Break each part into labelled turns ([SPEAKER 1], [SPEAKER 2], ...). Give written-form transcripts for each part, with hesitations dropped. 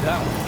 [SPEAKER 1] down.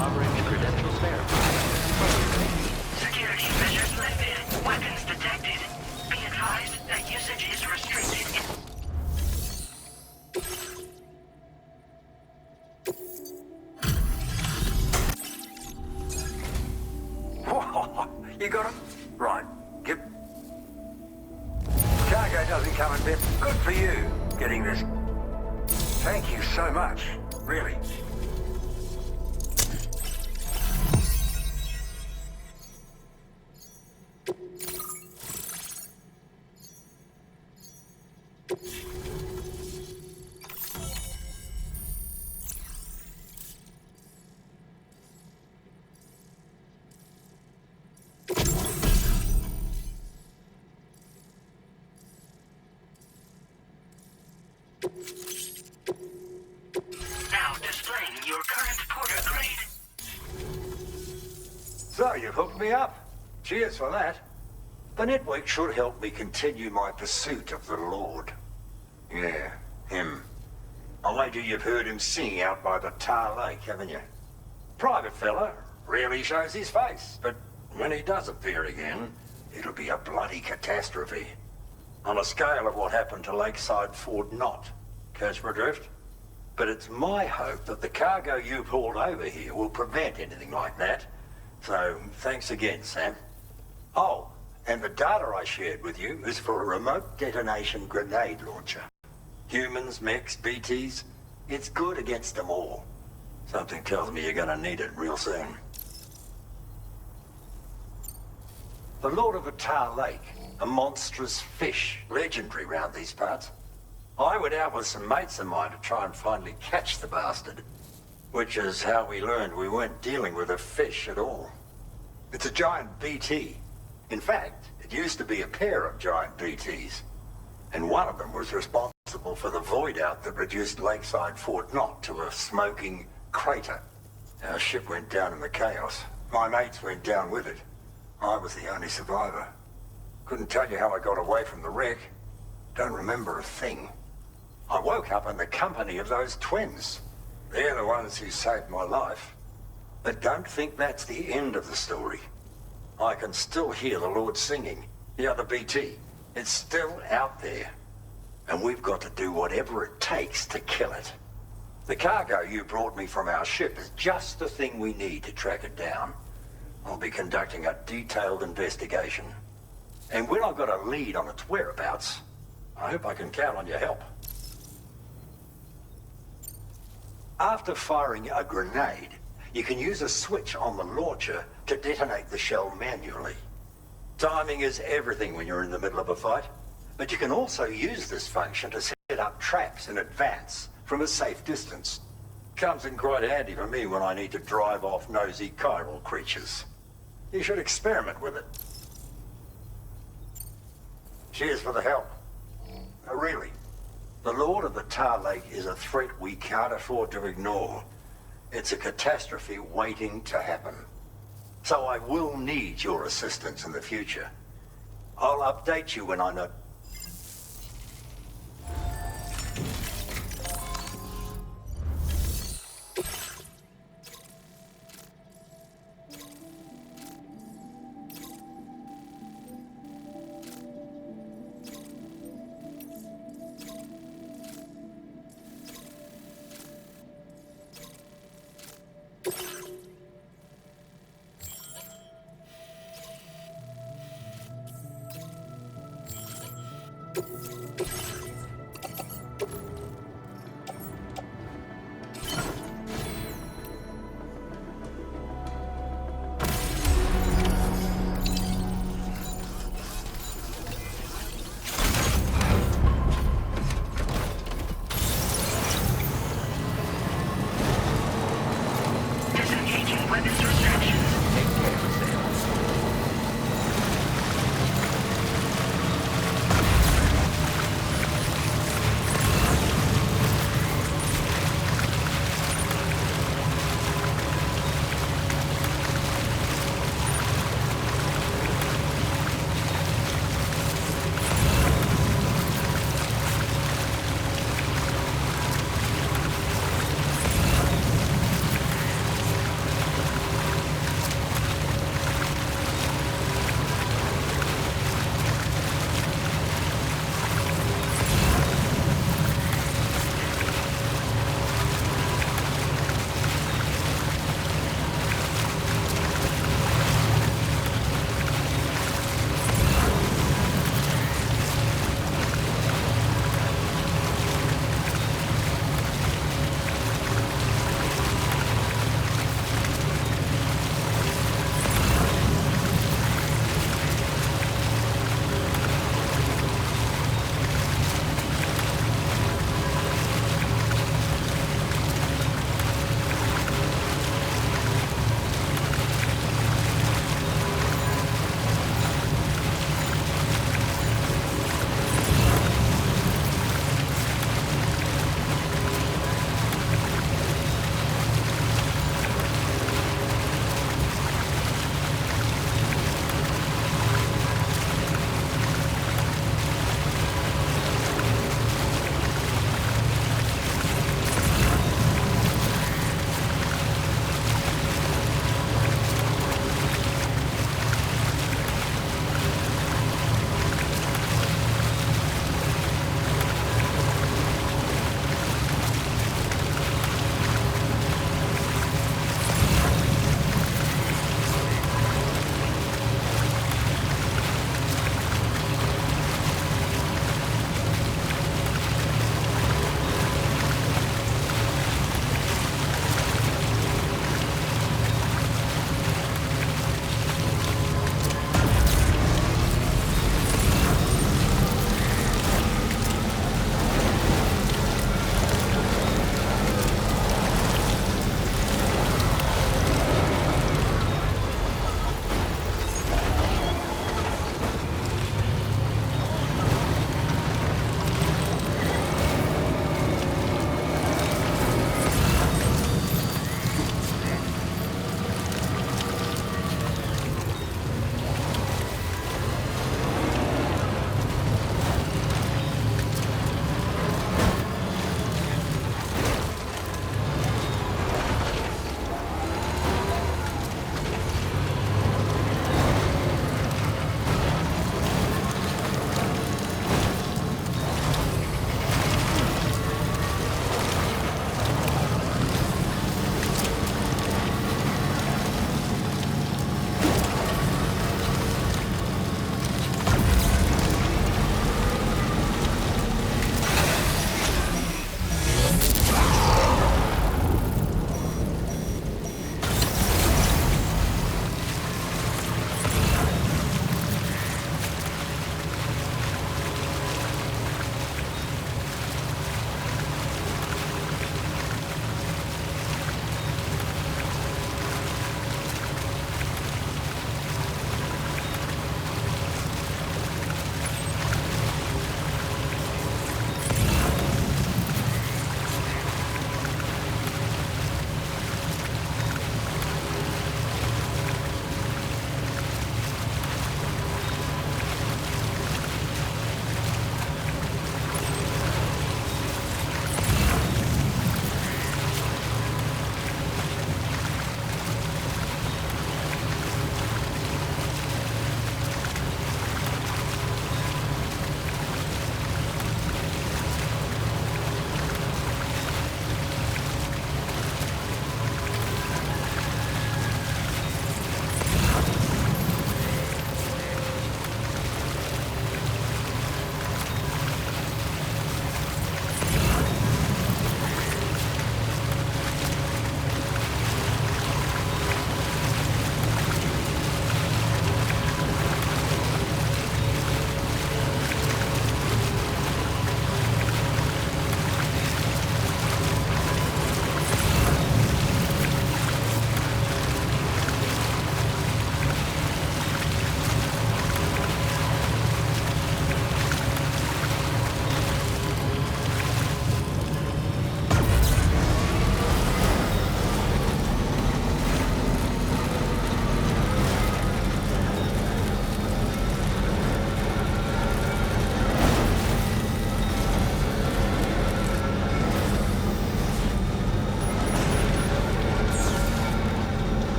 [SPEAKER 1] Robbery and credentials verified.
[SPEAKER 2] Security measures lifted. Weapons detected. Be advised that usage is restricted.
[SPEAKER 3] You got him? Right. Cargo doesn't come in bit. Good for you, getting this. Thank you so much. Really.
[SPEAKER 2] Now displaying your current porter grade.
[SPEAKER 3] So, you've hooked me up. Cheers for that. The network should help me continue my pursuit of the Lord. Yeah, him. I wager you've heard him sing out by the Tar Lake, haven't you? Private fella, rarely shows his face, but when he does appear again, it'll be a bloody catastrophe. On a scale of what happened to Lakeside Fort Knott. Catch my drift? But it's my hope that the cargo you've hauled over here will prevent anything like that. So, thanks again, Sam. Oh, and the data I shared with you is for a remote detonation grenade launcher. Humans, mechs, BTs, it's good against them all. Something tells me you're gonna need it real soon. The Lord of the Tar Lake, a monstrous fish, legendary round these parts. I went out with some mates of mine to try and finally catch the bastard, which is how we learned we weren't dealing with a fish at all. It's a giant BT. In fact, it used to be a pair of giant BTs, and one of them was responsible for the void out that reduced Lakeside Fort Knott to a smoking crater. Our ship went down in the chaos. My mates went down with it. I was the only survivor. Couldn't tell you how I got away from the wreck. Don't remember a thing. I woke up in the company of those twins. They're the ones who saved my life. But don't think that's the end of the story. I can still hear the Lord singing, the other BT. It's still out there. And we've got to do whatever it takes to kill it. The cargo you brought me from our ship is just the thing we need to track it down. I'll be conducting a detailed investigation. And when I've got a lead on its whereabouts, I hope I can count on your help. After firing a grenade, you can use a switch on the launcher to detonate the shell manually. Timing is everything when you're in the middle of a fight, but you can also use this function to set up traps in advance from a safe distance. Comes in quite handy for me when I need to drive off nosy chiral creatures. You should experiment with it. Cheers for the help. Really. The Lord of the Tar Lake is a threat we can't afford to ignore. It's a catastrophe waiting to happen. So I will need your assistance in the future. I'll update you when I know.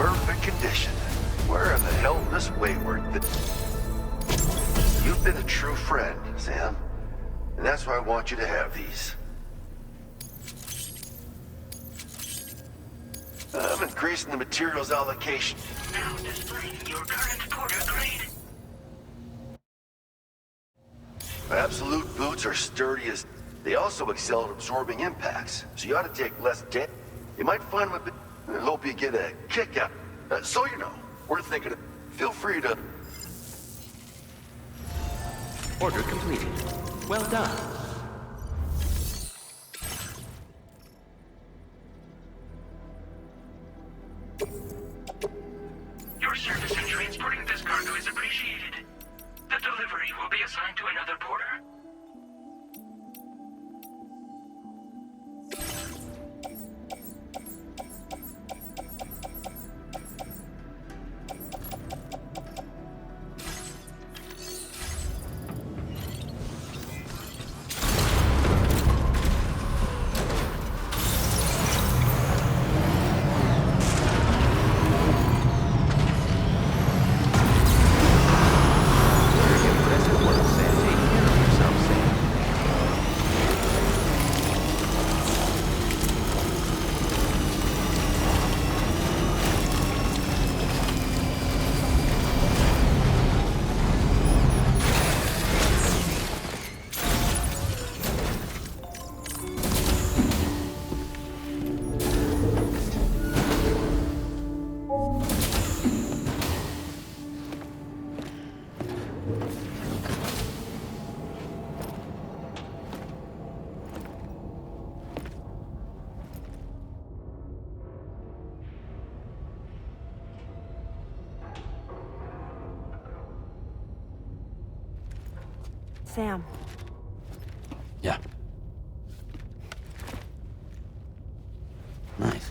[SPEAKER 4] perfect condition. Where in the hell this wayward... You've been a true friend, Sam. And that's why I want you to have these. I'm increasing the materials allocation.
[SPEAKER 2] Now displaying your current porter grade.
[SPEAKER 4] Absolute boots are sturdy as... They also excel at absorbing impacts, so you ought to take less damage. You might find them a bit... I hope you get a kick out. So you know, we're thinking of... Feel free to...
[SPEAKER 1] Order completed. Well done.
[SPEAKER 2] Your service in transporting this cargo is appreciated. The delivery will be assigned to another porter.
[SPEAKER 1] Impressive work, Sam. Take care of yourself, Sam.
[SPEAKER 5] Sam,
[SPEAKER 6] Yeah. Nice.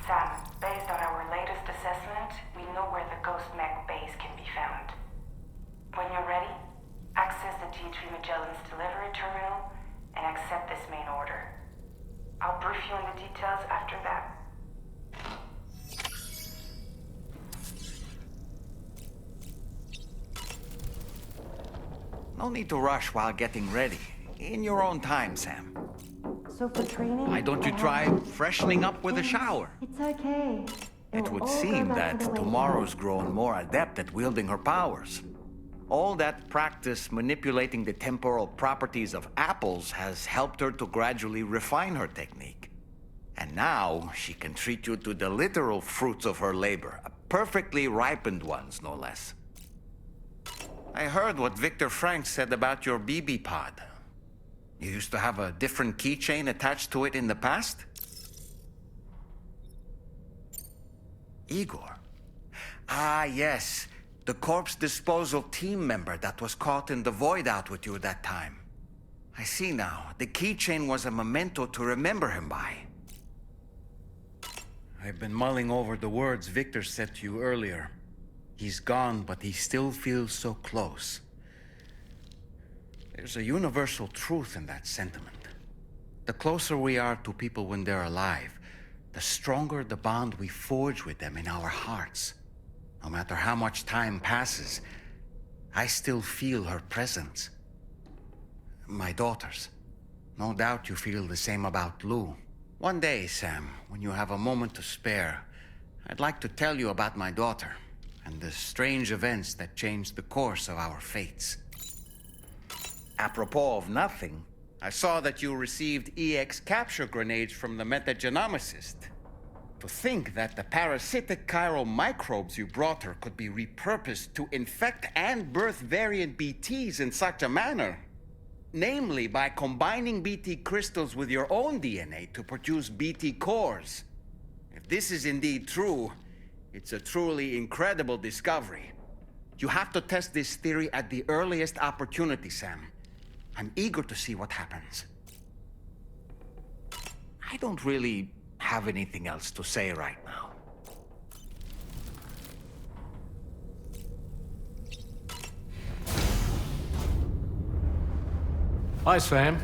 [SPEAKER 7] Sam, based on our latest assessment, we know where the Ghost Mech base can be found. When you're ready, access the G3 Magellan's delivery terminal and accept this main order. I'll brief you on the details after that.
[SPEAKER 8] No need to rush while getting ready. In your own time, Sam.
[SPEAKER 5] so for training...
[SPEAKER 8] Why don't you try freshening up with a shower?
[SPEAKER 5] It's okay.
[SPEAKER 8] It would seem that tomorrow's grown more adept at wielding her powers. All that practice manipulating the temporal properties of apples has helped her to gradually refine her technique. And now she can treat you to the literal fruits of her labor, perfectly ripened ones, no less. I heard what Victor Frank said about your BB pod. You used to have a different keychain attached to it in the past? Igor. Ah, yes. The corpse disposal team member that was caught in the void out with you that time. I see now. The keychain was a memento to remember him by. I've been mulling over the words Victor said to you earlier. He's gone, but he still feels so close. There's a universal truth in that sentiment. The closer we are to people when they're alive, the stronger the bond we forge with them in our hearts. No matter how much time passes, I still feel her presence. My daughters. No doubt you feel the same about Lou. One day, Sam, when you have a moment to spare, I'd like to tell you about my daughter and the strange events that changed the course of our fates. Apropos of nothing, I saw that you received EX capture grenades from the metagenomicist. To think that the parasitic chiral microbes you brought her could be repurposed to infect and birth variant BTs in such a manner. Namely, by combining BT crystals with your own DNA to produce BT cores. If this is indeed true, it's a truly incredible discovery. You have to test this theory at the earliest opportunity, Sam. I'm eager to see what happens. I don't really have anything else to say right now.
[SPEAKER 6] Hi, Sam.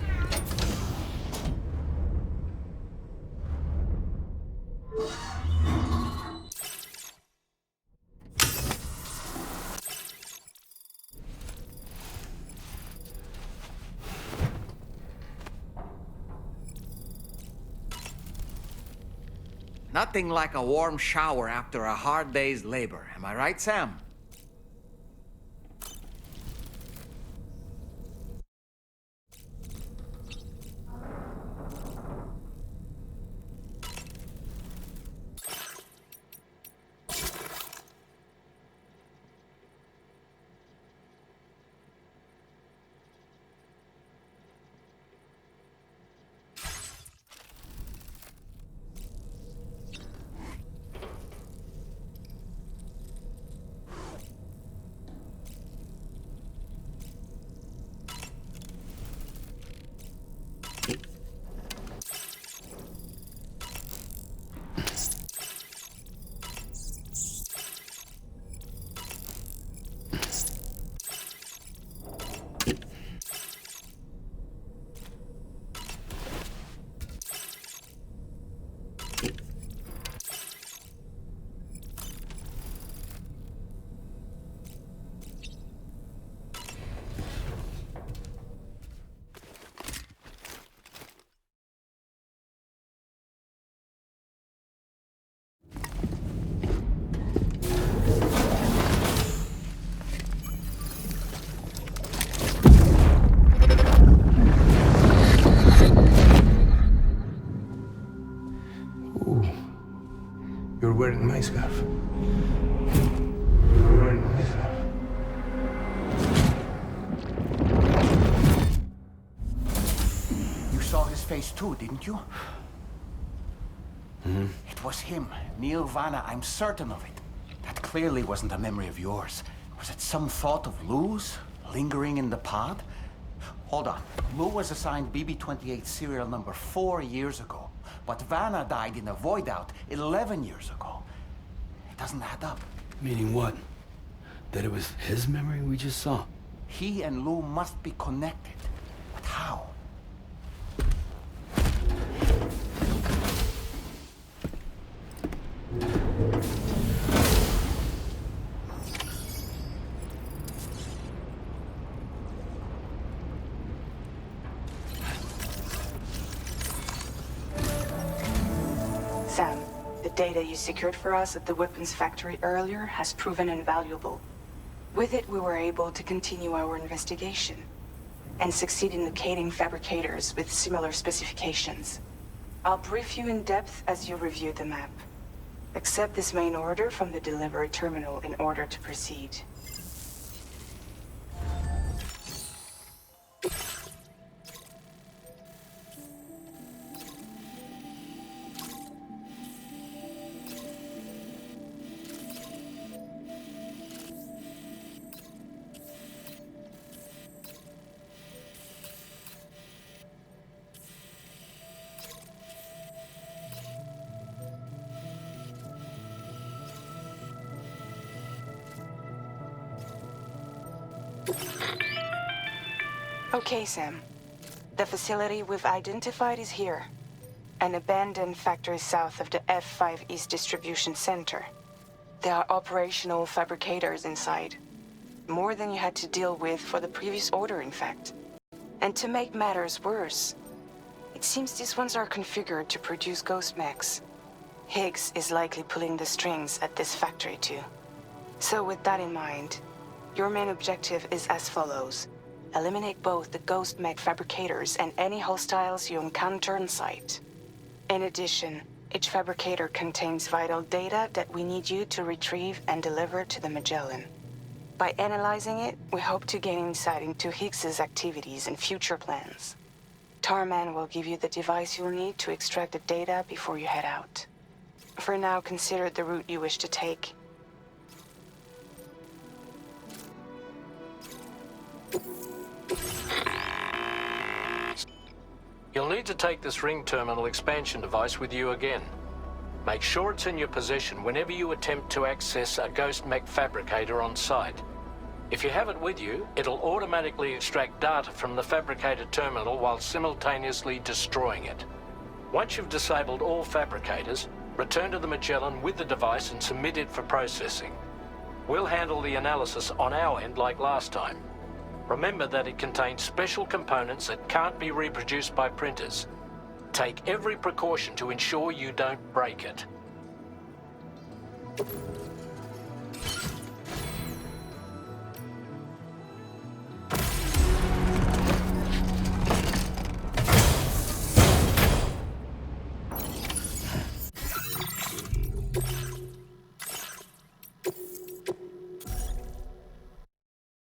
[SPEAKER 8] Nothing like a warm shower after a hard day's labor. Am I right, Sam?
[SPEAKER 9] You're wearing my scarf. You're wearing my scarf.
[SPEAKER 8] You saw his face too, didn't you?
[SPEAKER 9] Mm-hmm.
[SPEAKER 8] It was him, Neil Vanna, I'm certain of it. That clearly wasn't a memory of yours. Was it some thought of Lou's, lingering in the pod? Hold on. Lou was assigned BB-28 serial number 4 years ago. But Vanna died in a void out 11 years ago. It doesn't add up.
[SPEAKER 9] Meaning what? That it was his memory we just saw?
[SPEAKER 8] He and Lou must be connected. But how?
[SPEAKER 7] Sam, the data you secured for us at the weapons factory earlier has proven invaluable. With it, we were able to continue our investigation and succeed in locating fabricators with similar specifications. I'll brief you in depth as you review the map. Accept this main order from the delivery terminal in order to proceed. Okay, Sam. The facility we've identified is here. An abandoned factory south of the F5 East Distribution Center. There are operational fabricators inside. More than you had to deal with for the previous order, in fact. And to make matters worse, it seems these ones are configured to produce ghost mechs. Higgs is likely pulling the strings at this factory too. So with that in mind, your main objective is as follows. Eliminate both the ghost mech fabricators and any hostiles you encounter on site. In addition, each fabricator contains vital data that we need you to retrieve and deliver to the Magellan. By analyzing it, we hope to gain insight into Hicks's activities and future plans. Tarman will give you the device you'll need to extract the data before you head out. For now, consider the route you wish to take.
[SPEAKER 10] You'll need to take this ring terminal expansion device with you again. Make sure it's in your possession whenever you attempt to access a ghost mech fabricator on site. If you have it with you, it'll automatically extract data from the fabricator terminal while simultaneously destroying it. Once you've disabled all fabricators, return to the Magellan with the device and submit it for processing. We'll handle the analysis on our end like last time. Remember that it contains special components that can't be reproduced by printers. Take every precaution to ensure you don't break it.